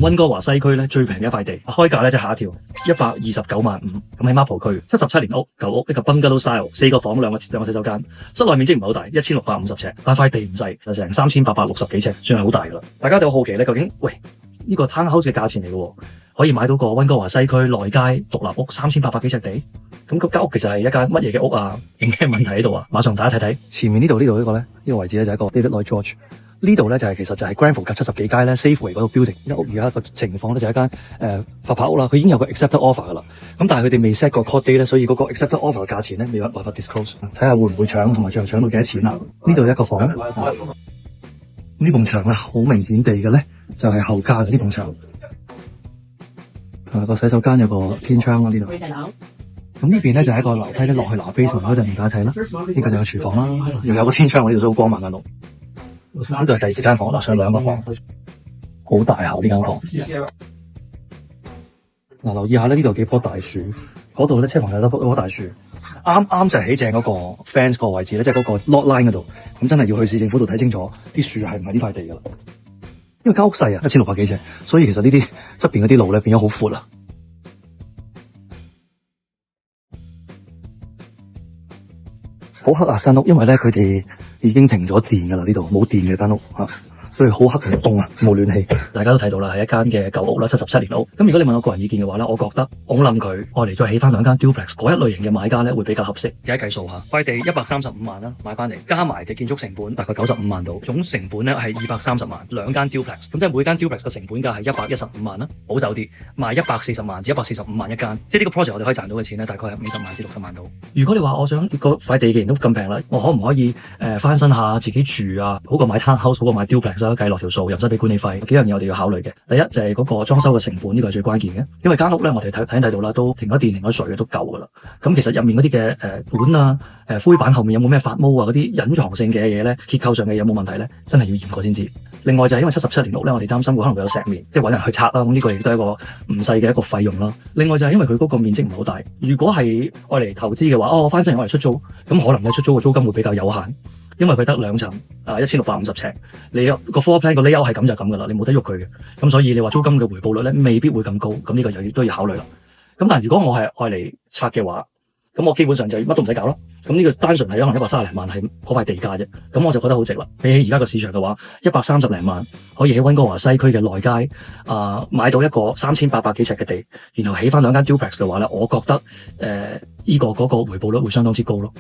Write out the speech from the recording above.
溫哥華西區咧最平嘅一塊地，開價咧即係下一條129.5萬，咁喺 Maple 區，77年屋舊屋，一個 bungalow style， 4個房兩個洗手間，室內面積唔係好大，1650尺，但塊地唔細，就成3860幾尺，算係好大噶啦。大家都好奇咧，究竟喂呢個 townhouse 嘅價錢嚟嘅，可以買到個溫哥華西區內街獨立屋3800幾尺地，咁嗰間屋其實係一間乜嘢嘅屋啊？有咩問題喺度啊？馬上大家睇睇前面呢度呢個咧，呢個位置咧就係一個 David Lloyd George。呢度咧其實就係 Granville 隔70幾街咧 Safeway 嗰個 building 一屋，而家個情況咧就係一間發牌屋啦，佢已經有個 accepted offer 噶啦，咁但係佢哋未 set 個 court date 咧，所以嗰個 accepted offer 嘅價錢咧未有辦法 disclose， 睇下會唔會搶，同埋最後搶到幾多錢啦。呢度一個房，呢埲牆咧好明顯地嘅咧就係後家嘅呢埲牆，個洗手間有個天窗啦呢度。咁呢邊咧就係一個樓梯咧落去拿 basement 嗰陣，唔大家睇啦。呢個就係廚房啦，又有個天窗，我呢度都好光猛嘅路。呢度係第二間房，樓上兩個房，好大下呢間房。嗱，留意下咧，呢度幾棵大樹，嗰度咧車房有得棵大樹，啱啱就係起正嗰個 fence 個位置咧，即係嗰個 lot line 嗰度。咁真係要去市政府度睇清楚，啲樹係唔係呢塊地噶啦？因為間屋細啊，1600幾尺，所以其實呢啲側邊嗰啲路咧變咗好闊啦。好黑啊間屋，因為咧佢哋已經停咗電噶啦，呢度冇電嘅間屋吓，所以好黑同凍啊，冇暖氣。大家都睇到啦，係一間嘅舊屋啦，77年屋。咁如果你問我個人意見嘅話咧，我覺得我諗佢愛嚟再起翻兩間 duplex 嗰一類型嘅買家咧會比較合適。而家計數下，塊地135萬啦，買翻嚟加埋嘅建築成本大概95萬度，總成本咧係230萬，兩間 duplex， 咁即係每間 duplex 嘅成本價係115萬啦，保守啲賣140萬至145萬一間，即係呢個 project 我哋可以賺到嘅錢咧大概係50萬至60萬度。如果你話我想個塊地既然都咁平啦，我可唔可以翻新下自己住啊？好過買 townhouse， 好過買 duplex 啊，計落條數又唔使俾管理費，幾樣嘢我哋要考慮嘅。第一就係嗰個裝修嘅成本，呢個係最關鍵嘅，因為間屋咧我哋睇到啦，都停咗電停咗水都夠噶啦。咁其實入面嗰啲嘅管啊灰板後面有冇咩發毛啊嗰啲隱藏性嘅嘢咧，結構上嘅有冇問題咧，真係要驗過先知。另外就係因為77年屋咧，我哋擔心會可能會有石面，即係搵人去拆啦。咁呢個亦都係一個唔細嘅一個費用啦。另外就係因為佢嗰個面積唔係好大，如果係愛嚟投資嘅話，我翻新愛嚟出租，咁可能咧出租嘅租金會比較有限，因為佢得2層1650尺，你個 floor plan 個 layout 係咁就咁噶啦，你冇得喐佢嘅。咁所以你話租金嘅回報率咧未必會咁高，咁呢個又都要考慮啦。咁但係如果我係愛嚟拆嘅話，咁我基本上就乜都唔使搞咯。咁呢個單純係可能130萬係嗰塊地價啫，咁我就覺得好值啦。比起而家個市場嘅話，130零萬可以喺溫哥華西區嘅內街買到一個3800幾尺嘅地，然後起翻兩間 duplex 嘅話咧，我覺得呢個嗰個回報率會相當之高咯。